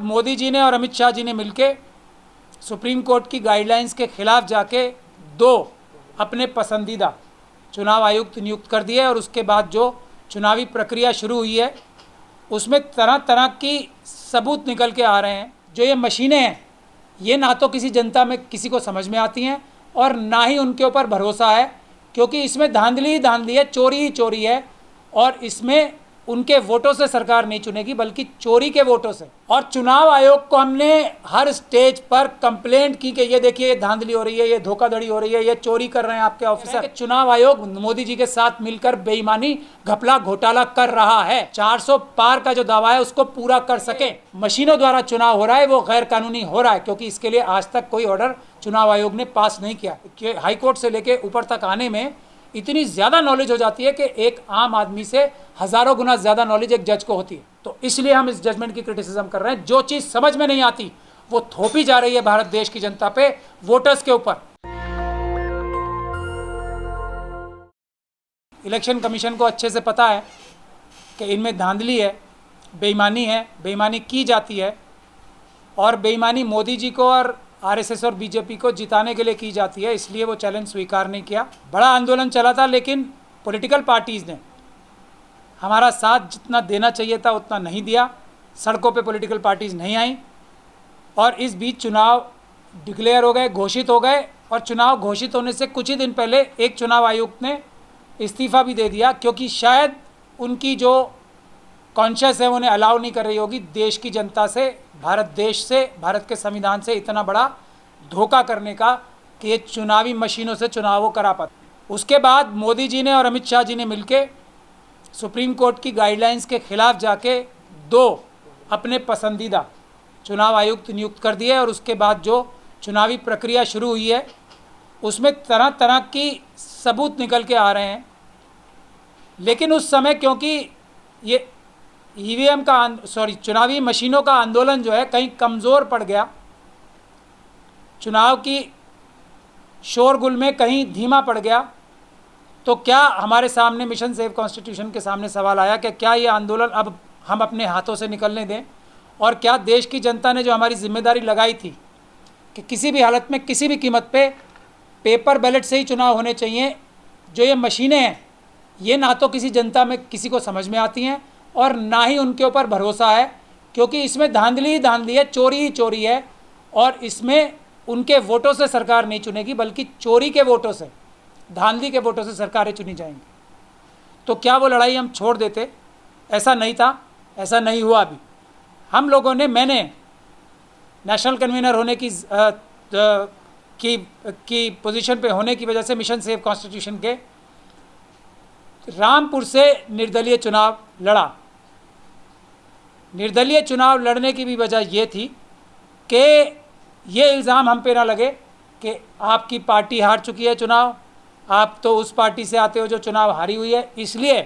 मोदी जी ने और अमित शाह जी ने मिलके सुप्रीम कोर्ट की गाइडलाइंस के खिलाफ जाके दो अपने पसंदीदा चुनाव आयुक्त नियुक्त कर दिए और उसके बाद जो चुनावी प्रक्रिया शुरू हुई है उसमें तरह तरह की सबूत निकल के आ रहे हैं। जो ये मशीनें हैं ये ना तो किसी जनता में किसी को समझ में आती हैं और ना ही उनके ऊपर भरोसा है, क्योंकि इसमें धांधली ही धांधली है, चोरी ही चोरी है और इसमें उनके वोटों से सरकार नहीं चुनेगी बल्कि चोरी के वोटों से। और चुनाव आयोग को हमने हर स्टेज पर कंप्लेंट की कि ये देखिए ये धांधली हो रही है, ये धोखाधड़ी हो रही है, ये चोरी कर रहे हैं आपके ऑफिसर। चुनाव आयोग मोदी जी के साथ मिलकर बेईमानी घपला घोटाला कर रहा है। 400 पार का जो दावा है उसको पूरा कर सके। मशीनों द्वारा चुनाव हो रहा है वो गैर कानूनी हो रहा है, क्योंकि इसके लिए आज तक कोई ऑर्डर चुनाव आयोग ने पास नहीं किया। कि हाईकोर्ट से लेके ऊपर तक आने में इतनी ज़्यादा नॉलेज हो जाती है कि एक आम आदमी से हज़ारों गुना ज़्यादा नॉलेज एक जज को होती है। तो इसलिए हम इस जजमेंट की क्रिटिसिज्म कर रहे हैं। जो चीज़ समझ में नहीं आती वो थोपी जा रही है भारत देश की जनता पे, वोटर्स के ऊपर। इलेक्शन कमीशन को अच्छे से पता है कि इनमें धांधली है, बेईमानी की जाती है और बेईमानी मोदी जी को और आरएसएस और बीजेपी को जिताने के लिए की जाती है, इसलिए वो चैलेंज स्वीकार नहीं किया। बड़ा आंदोलन चला था लेकिन पॉलिटिकल पार्टीज़ ने हमारा साथ जितना देना चाहिए था उतना नहीं दिया। सड़कों पे पॉलिटिकल पार्टीज़ नहीं आई और इस बीच चुनाव डिक्लेयर हो गए, घोषित हो गए और चुनाव घोषित होने से कुछ ही दिन पहले एक चुनाव आयुक्त ने इस्तीफ़ा भी दे दिया, क्योंकि शायद उनकी जो कॉन्शियस है उन्हें अलाउ नहीं कर रही होगी देश की जनता से, भारत देश से, भारत के संविधान से इतना बड़ा धोखा करने का कि ये चुनावी मशीनों से चुनाव वो करा पाते। उसके बाद मोदी जी ने और अमित शाह जी ने मिलके सुप्रीम कोर्ट की गाइडलाइंस के खिलाफ जाके दो अपने पसंदीदा चुनाव आयुक्त नियुक्त कर दिए और उसके बाद जो चुनावी प्रक्रिया शुरू हुई है उसमें तरह तरह की सबूत निकल के आ रहे हैं। लेकिन उस समय क्योंकि ये ईवीएम का चुनावी मशीनों का आंदोलन जो है कहीं कमज़ोर पड़ गया, चुनाव की शोरगुल में कहीं धीमा पड़ गया, तो क्या हमारे सामने मिशन सेव कॉन्स्टिट्यूशन के सामने सवाल आया कि क्या ये आंदोलन अब हम अपने हाथों से निकलने दें और क्या देश की जनता ने जो हमारी जिम्मेदारी लगाई थी कि किसी भी हालत में किसी भी कीमत पे पेपर बैलेट से ही चुनाव होने चाहिए, जो ये मशीनें हैं ये ना तो किसी जनता में किसी को समझ में आती हैं और ना ही उनके ऊपर भरोसा है, क्योंकि इसमें धांधली ही धांधली है, चोरी ही चोरी है और इसमें उनके वोटों से सरकार नहीं चुनेगी बल्कि चोरी के वोटों से, धांधली के वोटों से सरकारें चुनी जाएंगी। तो क्या वो लड़ाई हम छोड़ देते? ऐसा नहीं था, ऐसा नहीं हुआ। अभी हम लोगों ने, मैंने नेशनल कन्वीनर होने की पोजीशन पे होने की वजह से मिशन सेव कॉन्स्टिट्यूशन के रामपुर से निर्दलीय चुनाव लड़ा। निर्दलीय चुनाव लड़ने की भी वजह ये थी कि ये इल्ज़ाम हम पे ना लगे कि आपकी पार्टी हार चुकी है चुनाव, आप तो उस पार्टी से आते हो जो चुनाव हारी हुई है, इसलिए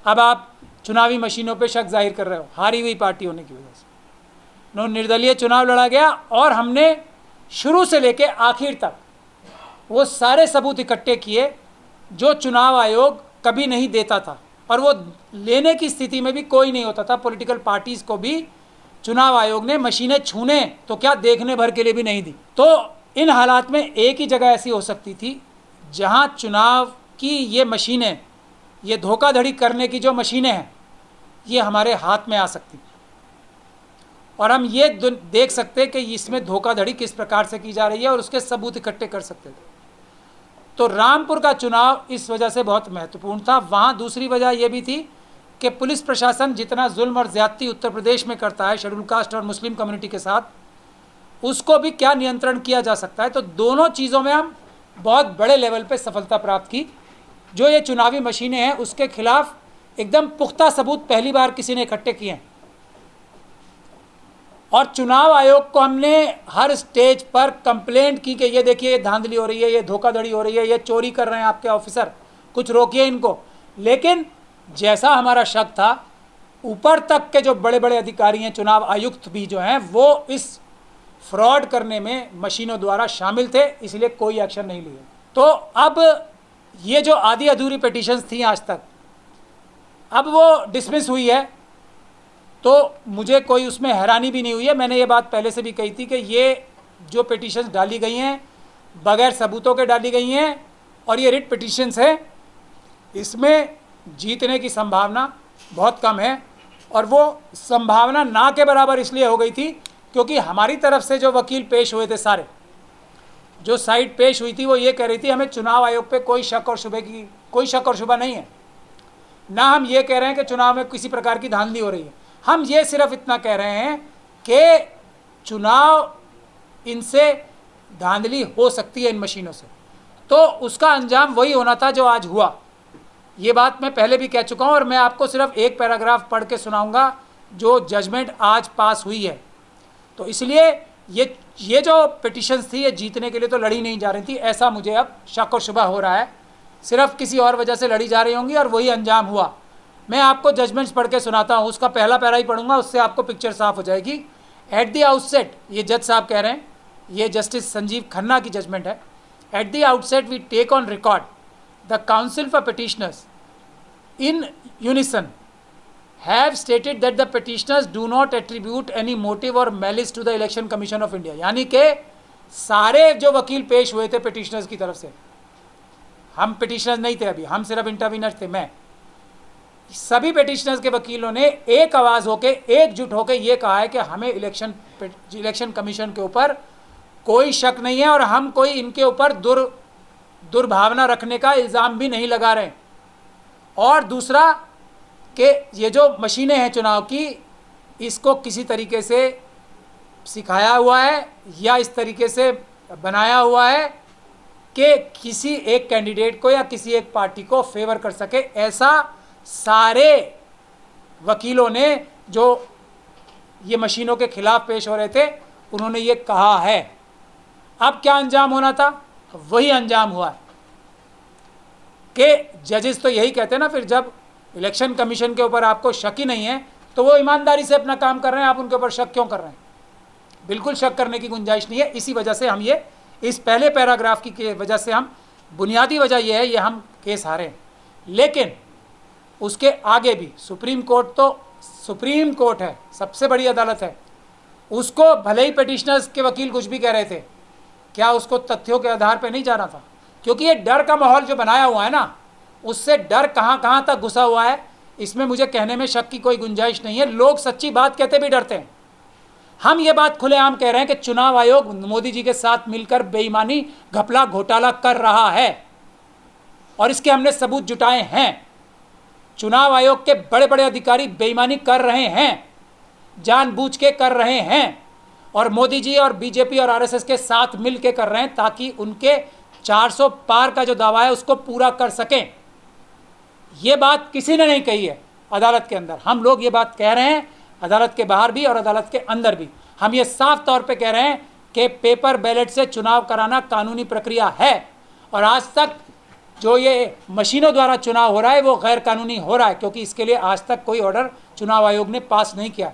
अब आप चुनावी मशीनों पे शक जाहिर कर रहे हो, हारी हुई पार्टी होने की वजह से। निर्दलीय चुनाव लड़ा गया और हमने शुरू से लेके आखिर तक वो सारे सबूत इकट्ठे किए जो चुनाव आयोग कभी नहीं देता था और वो लेने की स्थिति में भी कोई नहीं होता था। पॉलिटिकल पार्टीज़ को भी चुनाव आयोग ने मशीनें छूने तो क्या देखने भर के लिए भी नहीं दी। तो इन हालात में एक ही जगह ऐसी हो सकती थी जहां चुनाव की ये मशीनें, ये धोखाधड़ी करने की जो मशीनें हैं ये हमारे हाथ में आ सकती और हम ये देख सकते कि इसमें धोखाधड़ी किस प्रकार से की जा रही है और उसके सबूत इकट्ठे कर सकते थे। तो रामपुर का चुनाव इस वजह से बहुत महत्वपूर्ण था। वहाँ दूसरी वजह यह भी थी कि पुलिस प्रशासन जितना जुल्म और ज़्यादती उत्तर प्रदेश में करता है शेड्यूल कास्ट और मुस्लिम कम्युनिटी के साथ, उसको भी क्या नियंत्रण किया जा सकता है। तो दोनों चीज़ों में हम बहुत बड़े लेवल पे सफलता प्राप्त की। जो ये चुनावी मशीनें हैं उसके खिलाफ एकदम पुख्ता सबूत पहली बार किसी ने इकट्ठे किए हैं और चुनाव आयोग को हमने हर स्टेज पर कंप्लेंट की कि ये देखिए ये धांधली हो रही है, ये धोखाधड़ी हो रही है, ये चोरी कर रहे हैं आपके ऑफिसर, कुछ रोकिए इनको। लेकिन जैसा हमारा शक था, ऊपर तक के जो बड़े बड़े अधिकारी हैं, चुनाव आयुक्त भी जो हैं, वो इस फ्रॉड करने में मशीनों द्वारा शामिल थे, इसलिए कोई एक्शन नहीं लिए। तो अब ये जो आधी अधूरी पिटीशंस थी आज तक, अब वो डिसमिस हुई है। तो मुझे कोई उसमें हैरानी भी नहीं हुई है। मैंने ये बात पहले से भी कही थी कि ये जो पिटीशंस डाली गई हैं बगैर सबूतों के डाली गई हैं और ये रिट पिटीशंस है, इसमें जीतने की संभावना बहुत कम है। और वो संभावना ना के बराबर इसलिए हो गई थी क्योंकि हमारी तरफ से जो वकील पेश हुए थे, सारे जो साइड पेश हुई थी, वो ये कह रही थी हमें चुनाव आयोग पे कोई शक और शुबा नहीं है, ना हम ये कह रहे हैं कि चुनाव में किसी प्रकार की धांधली हो रही है। हम ये सिर्फ इतना कह रहे हैं कि चुनाव इनसे धांधली हो सकती है, इन मशीनों से, तो उसका अंजाम वही होना था जो आज हुआ। ये बात मैं पहले भी कह चुका हूँ और मैं आपको सिर्फ एक पैराग्राफ पढ़ के सुनाऊंगा जो जजमेंट आज पास हुई है। तो इसलिए ये जो पिटिशंस थी ये जीतने के लिए तो लड़ी नहीं जा रही थी, ऐसा मुझे अब शक और शुबा हो रहा है, सिर्फ किसी और वजह से लड़ी जा रही होंगी और वही अंजाम हुआ। मैं आपको जजमेंट्स पढ़ के सुनाता हूँ, उसका पहला पैरा ही पढ़ूंगा, उससे आपको पिक्चर साफ हो जाएगी। एट द आउटसेट, ये जज साहब कह रहे हैं, ये जस्टिस संजीव खन्ना की जजमेंट है। At the outset we take on record the counsel for petitioners in unison have stated that the petitioners do not attribute any motive or malice to the election commission of India। यानी कि सारे जो वकील पेश हुए थे petitioners की तरफ से, हम पिटिशनर्स नहीं थे अभी, हम सिर्फ इंटरवीनर्स थे, मैं, सभी पिटिशनर्स के वकीलों ने एक आवाज़ होके एकजुट होके ये कहा है कि हमें इलेक्शन कमीशन के ऊपर कोई शक नहीं है और हम कोई इनके ऊपर दुर्भावना रखने का इल्ज़ाम भी नहीं लगा रहे। और दूसरा कि ये जो मशीनें हैं चुनाव की, इसको किसी तरीके से सिखाया हुआ है या इस तरीके से बनाया हुआ है कि किसी एक कैंडिडेट को या किसी एक पार्टी को फेवर कर सके, ऐसा सारे वकीलों ने जो ये मशीनों के खिलाफ पेश हो रहे थे उन्होंने ये कहा है। अब क्या अंजाम होना था, वही अंजाम हुआ है कि जजेस तो यही कहते हैं ना, फिर जब इलेक्शन कमीशन के ऊपर आपको शक ही नहीं है तो वो ईमानदारी से अपना काम कर रहे हैं, आप उनके ऊपर शक क्यों कर रहे हैं? बिल्कुल शक करने की गुंजाइश नहीं है। इसी वजह से हम ये इस पहले पैराग्राफ की वजह से हम, बुनियादी वजह यह है, ये हम केस हारे हैं। लेकिन उसके आगे भी सुप्रीम कोर्ट, तो सुप्रीम कोर्ट है, सबसे बड़ी अदालत है, उसको भले ही पिटिशनर्स के वकील कुछ भी कह रहे थे, क्या उसको तथ्यों के आधार पर नहीं जाना था? क्योंकि ये डर का माहौल जो बनाया हुआ है ना, उससे डर कहाँ कहाँ तक घुसा हुआ है, इसमें मुझे कहने में शक की कोई गुंजाइश नहीं है। लोग सच्ची बात कहते भी डरते हैं। हम ये बात खुलेआम कह रहे हैं कि चुनाव आयोग मोदी जी के साथ मिलकर बेईमानी, घपला, घोटाला कर रहा है और इसके हमने सबूत जुटाए हैं। चुनाव आयोग के बड़े बड़े अधिकारी बेईमानी कर रहे हैं, जानबूझ के कर रहे हैं और मोदी जी और बीजेपी और आरएसएस के साथ मिल के कर रहे हैं ताकि उनके 400 पार का जो दावा है उसको पूरा कर सकें। ये बात किसी ने नहीं कही है अदालत के अंदर, हम लोग ये बात कह रहे हैं अदालत के बाहर भी और अदालत के अंदर भी। हम ये साफ तौर पे कह रहे हैं कि पेपर बैलेट से चुनाव कराना कानूनी प्रक्रिया है और आज तक जो ये मशीनों द्वारा चुनाव हो रहा है वो गैर कानूनी हो रहा है, क्योंकि इसके लिए आज तक कोई ऑर्डर चुनाव आयोग ने पास नहीं किया।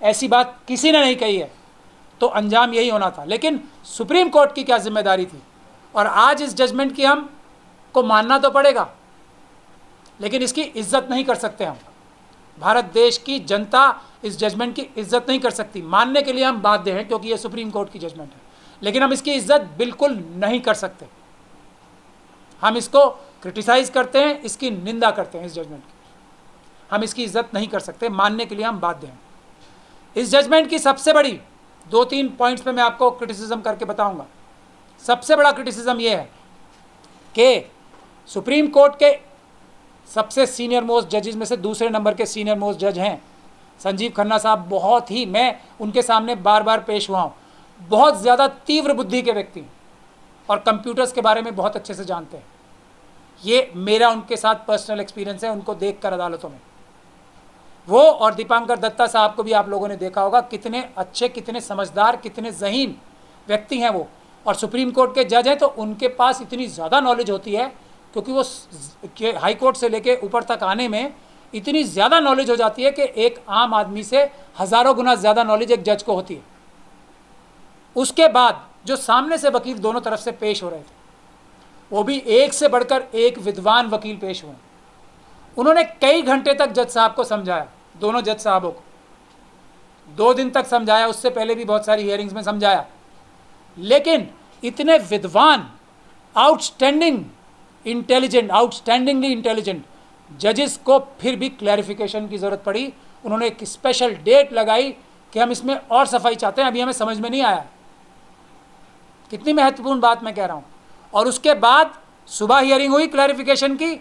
ऐसी बात किसी ने नहीं कही है, तो अंजाम यही होना था। लेकिन सुप्रीम कोर्ट की क्या जिम्मेदारी थी, और आज इस जजमेंट की हम को मानना तो पड़ेगा, लेकिन इसकी इज्जत नहीं कर सकते हम। भारत देश की जनता इस जजमेंट की इज्जत नहीं कर सकती। मानने के लिए हम बाध्य हैं क्योंकि ये सुप्रीम कोर्ट की जजमेंट है, लेकिन हम इसकी इज्जत बिल्कुल नहीं कर सकते। हम इसको क्रिटिसाइज करते हैं, इसकी निंदा करते हैं इस जजमेंट की, हम इसकी इज्जत नहीं कर सकते। मानने के लिए हम बाध्य हैं। इस जजमेंट की सबसे बड़ी 2-3 पॉइंट्स पे मैं आपको क्रिटिसिज्म करके बताऊंगा। सबसे बड़ा क्रिटिसिज्म ये है कि सुप्रीम कोर्ट के सबसे सीनियर मोस्ट जजेस में से दूसरे नंबर के सीनियर मोस्ट जज हैं संजीव खन्ना साहब। बहुत ही, मैं उनके सामने बार बार पेश हुआ हूँ, बहुत ज़्यादा तीव्र बुद्धि के व्यक्ति हैं और कंप्यूटर्स के बारे में बहुत अच्छे से जानते हैं। ये मेरा उनके साथ पर्सनल एक्सपीरियंस है उनको देखकर अदालतों में। वो और दीपांकर दत्ता साहब को भी आप लोगों ने देखा होगा, कितने अच्छे, कितने समझदार, कितने ज़हीन व्यक्ति हैं वो। और सुप्रीम कोर्ट के जज हैं तो उनके पास इतनी ज़्यादा नॉलेज होती है, क्योंकि वो हाई कोर्ट से लेके ऊपर तक आने में इतनी ज़्यादा नॉलेज हो जाती है कि एक आम आदमी से हज़ारों गुना ज़्यादा नॉलेज एक जज को होती है। उसके बाद जो सामने से वकील दोनों तरफ से पेश हो रहे थे, वो भी एक से बढ़कर एक विद्वान वकील पेश हुए। उन्होंने कई घंटे तक जज साहब को समझाया, दोनों जज साहबों को, 2 दिन तक समझाया, उससे पहले भी बहुत सारी हियरिंग्स में समझाया, लेकिन इतने विद्वान, आउटस्टैंडिंग इंटेलिजेंट, आउटस्टैंडिंगली इंटेलिजेंट जजेस को फिर भी क्लैरिफिकेशन की ज़रूरत पड़ी। उन्होंने एक स्पेशल डेट लगाई कि हम इसमें और सफाई चाहते हैं, अभी हमें समझ में नहीं आया। कितनी महत्वपूर्ण बात मैं कह रहा हूँ। और उसके बाद सुबह हियरिंग हुई क्लैरिफिकेशन की।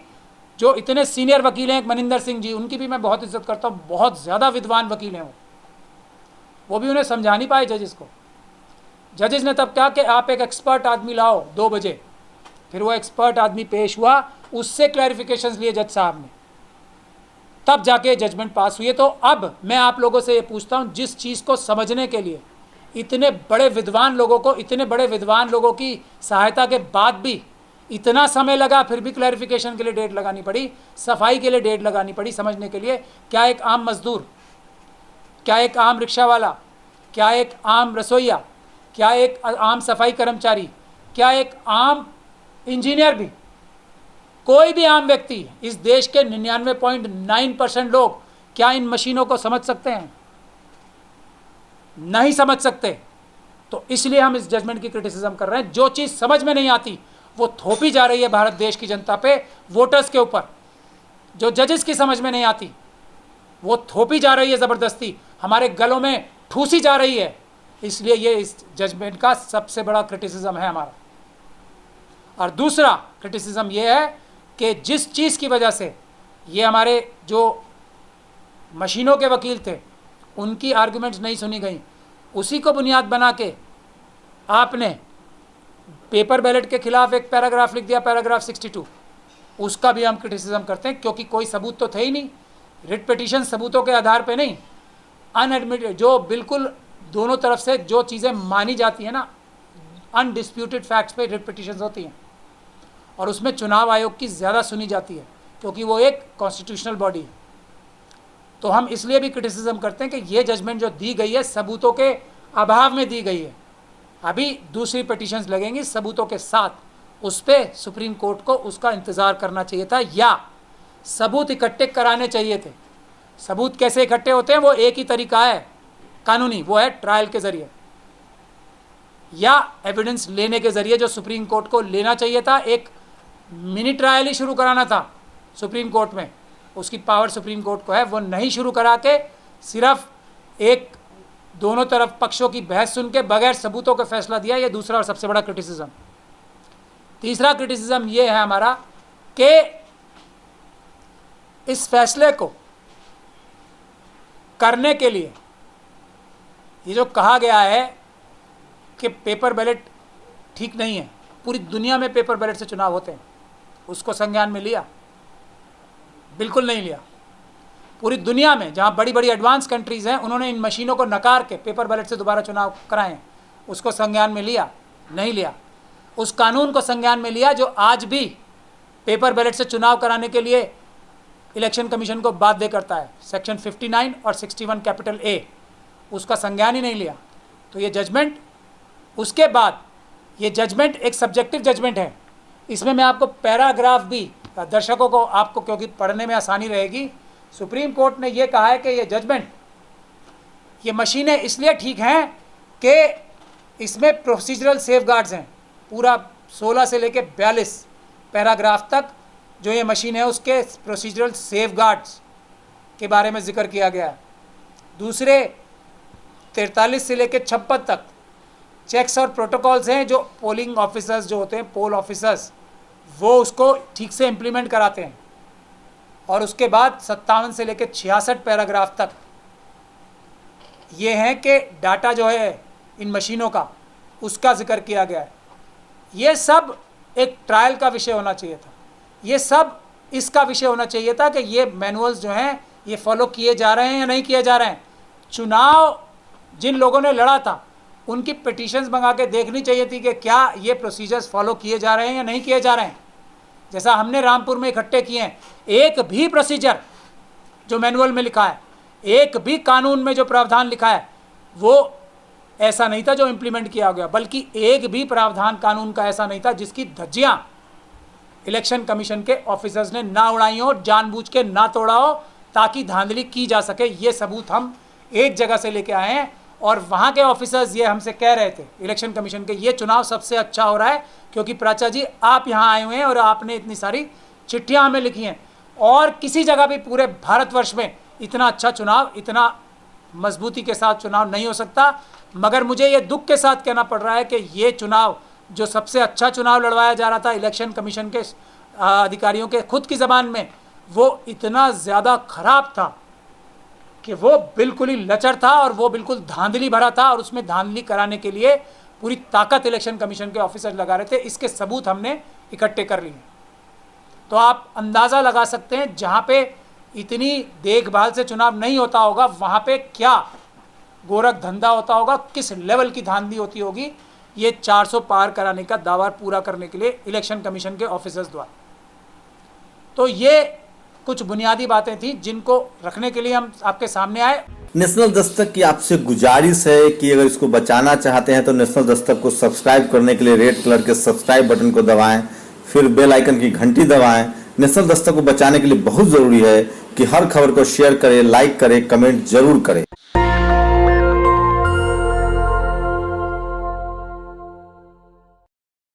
जो इतने सीनियर वकील हैं, मनिंदर सिंह जी, उनकी भी मैं बहुत इज्जत करता हूँ, बहुत ज़्यादा विद्वान वकील हैं वो भी उन्हें समझा नहीं पाए जजेस को। जजेस ने तब कहा कि आप एक एक्सपर्ट आदमी लाओ 2 बजे। फिर वो एक्सपर्ट आदमी पेश हुआ, उससे क्लैरिफिकेशंस लिए जज साहब ने, तब जाके जजमेंट पास हुई है। तो अब मैं आप लोगों से ये पूछता हूँ, जिस चीज़ को समझने के लिए इतने बड़े विद्वान लोगों की सहायता के बाद भी इतना समय लगा, फिर भी क्लैरिफिकेशन के लिए डेट लगानी पड़ी, सफाई के लिए डेट लगानी पड़ी समझने के लिए। क्या एक आम मजदूर, क्या एक आम रिक्शा वाला, क्या एक आम रसोइया, क्या एक आम सफाई कर्मचारी, क्या एक आम इंजीनियर भी, कोई भी आम व्यक्ति, इस देश के 99.9% लोग क्या इन मशीनों को समझ सकते हैं? नहीं समझ सकते। तो इसलिए हम इस जजमेंट की क्रिटिसिज्म कर रहे हैं। जो चीज़ समझ में नहीं आती वो थोपी जा रही है भारत देश की जनता पे, वोटर्स के ऊपर। जो जजेस की समझ में नहीं आती वो थोपी जा रही है, ज़बरदस्ती हमारे गलों में ठूसी जा रही है। इसलिए ये इस जजमेंट का सबसे बड़ा क्रिटिसिज्म है हमारा। और दूसरा क्रिटिसिज्म ये है कि जिस चीज़ की वजह से ये हमारे जो मशीनों के वकील थे उनकी आर्गुमेंट्स नहीं सुनी गई, उसी को बुनियाद बना के आपने पेपर बैलेट के खिलाफ एक पैराग्राफ लिख दिया, पैराग्राफ 62। उसका भी हम क्रिटिसिज्म करते हैं, क्योंकि कोई सबूत तो थे ही नहीं। रिट पिटीशन सबूतों के आधार पे नहीं, अनएडमिटेड, जो बिल्कुल दोनों तरफ से जो चीज़ें मानी जाती हैं ना, अनडिस्प्यूटेड फैक्ट्स पे रिट पिटीशंस होती हैं। और उसमें चुनाव आयोग की ज़्यादा सुनी जाती है, क्योंकि वो एक कॉन्स्टिट्यूशनल बॉडी है। तो हम इसलिए भी क्रिटिसिज्म करते हैं कि ये जजमेंट जो दी गई है सबूतों के अभाव में दी गई है। अभी दूसरी पिटीशंस लगेंगी सबूतों के साथ, उस पर सुप्रीम कोर्ट को उसका इंतज़ार करना चाहिए था, या सबूत इकट्ठे कराने चाहिए थे। सबूत कैसे इकट्ठे होते हैं? वो एक ही तरीका है कानूनी, वो है ट्रायल के ज़रिए या एविडेंस लेने के ज़रिए, जो सुप्रीम कोर्ट को लेना चाहिए था। एक मिनी ट्रायल ही शुरू कराना था सुप्रीम कोर्ट में, उसकी पावर सुप्रीम कोर्ट को है। वो नहीं शुरू करा के सिर्फ एक दोनों तरफ पक्षों की बहस सुन के बगैर सबूतों का फैसला दिया। ये दूसरा और सबसे बड़ा क्रिटिसिज्म। तीसरा क्रिटिसिज्म ये है हमारा कि इस फैसले को करने के लिए ये जो कहा गया है कि पेपर बैलेट ठीक नहीं है, पूरी दुनिया में पेपर बैलेट से चुनाव होते हैं, उसको संज्ञान में लिया? बिल्कुल नहीं लिया। पूरी दुनिया में जहाँ बड़ी बड़ी एडवांस कंट्रीज़ हैं, उन्होंने इन मशीनों को नकार के पेपर बैलेट से दोबारा चुनाव कराएं, उसको संज्ञान में लिया? नहीं लिया। उस कानून को संज्ञान में लिया जो आज भी पेपर बैलेट से चुनाव कराने के लिए इलेक्शन कमीशन को बाध्य करता है, सेक्शन 59 और 61 कैपिटल A, उसका संज्ञान ही नहीं लिया। तो ये जजमेंट, उसके बाद ये जजमेंट एक सब्जेक्टिव जजमेंट है। इसमें मैं आपको पैराग्राफ भी, दर्शकों को, आपको क्योंकि पढ़ने में आसानी रहेगी, सुप्रीम कोर्ट ने ये कहा है कि ये जजमेंट, ये मशीनें इसलिए ठीक हैं कि इसमें प्रोसीजरल सेफगार्ड्स हैं। पूरा 16 से लेकर 42 पैराग्राफ तक जो ये मशीन है उसके प्रोसीजरल सेफगार्ड्स के बारे में जिक्र किया गया है। दूसरे 43 से लेकर 56 तक चेक्स और प्रोटोकॉल्स हैं जो पोलिंग ऑफिसर्स जो होते हैं, पोल ऑफिसर्स, वो उसको ठीक से इम्प्लीमेंट कराते हैं। और उसके बाद 57 से लेकर 66 पैराग्राफ तक ये हैं कि डाटा जो है इन मशीनों का, उसका जिक्र किया गया है। ये सब एक ट्रायल का विषय होना चाहिए था। ये सब इसका विषय होना चाहिए था कि ये मैनुअल्स जो हैं ये फॉलो किए जा रहे हैं या नहीं किए जा रहे हैं। चुनाव जिन लोगों ने लड़ा था उनकी पिटीशंस मंगा के देखनी चाहिए थी कि क्या ये प्रोसीजर्स फॉलो किए जा रहे हैं या नहीं किए जा रहे हैं। जैसा हमने रामपुर में इकट्ठे किए हैं, एक भी प्रोसीजर जो मैनुअल में लिखा है, एक भी कानून में जो प्रावधान लिखा है, वो ऐसा नहीं था जो इम्प्लीमेंट किया गया, बल्कि एक भी प्रावधान कानून का ऐसा नहीं था जिसकी धज्जियां इलेक्शन कमीशन के ऑफिसर्स ने ना उड़ाई हो, जानबूझ के ना तोड़ा हो, ताकि धांधली की जा सके। ये सबूत हम एक जगह से लेके आए हैं और वहाँ के ऑफिसर्स ये हमसे कह रहे थे इलेक्शन कमीशन के, ये चुनाव सबसे अच्छा हो रहा है क्योंकि प्राचा जी आप यहाँ आए हुए हैं और आपने इतनी सारी चिट्ठियाँ हमें लिखी हैं और किसी जगह भी पूरे भारतवर्ष में इतना अच्छा चुनाव, इतना मजबूती के साथ चुनाव नहीं हो सकता। मगर मुझे ये दुख के साथ कहना पड़ रहा है कि ये चुनाव जो सबसे अच्छा चुनाव लड़वाया जा रहा था इलेक्शन कमीशन के अधिकारियों के खुद की ज़बान में, वो इतना ज़्यादा खराब था कि वो बिल्कुल ही लचर था और वो बिल्कुल धांधली भरा था और उसमें धांधली कराने के लिए पूरी ताकत इलेक्शन कमीशन के ऑफिसर लगा रहे थे। इसके सबूत हमने इकट्ठे कर लिए। तो आप अंदाज़ा लगा सकते हैं जहाँ पे इतनी देखभाल से चुनाव नहीं होता होगा वहाँ पे क्या गोरख धंधा होता होगा, किस लेवल की धांधली होती होगी ये 400 पार कराने का दावा पूरा करने के लिए इलेक्शन कमीशन के ऑफिसर्स द्वारा। तो ये कुछ बुनियादी बातें थी जिनको रखने के लिए हम आपके सामने आए। नेशनल दस्तक की आपसे गुजारिश है कि अगर इसको बचाना चाहते हैं तो नेशनल दस्तक को सब्सक्राइब करने के लिए रेड कलर के सब्सक्राइब बटन को दबाएं, फिर बेल आइकन की घंटी दबाएं। नेशनल दस्तक को बचाने के लिए बहुत जरूरी है कि हर खबर को शेयर करें, लाइक करें, कमेंट जरूर करें।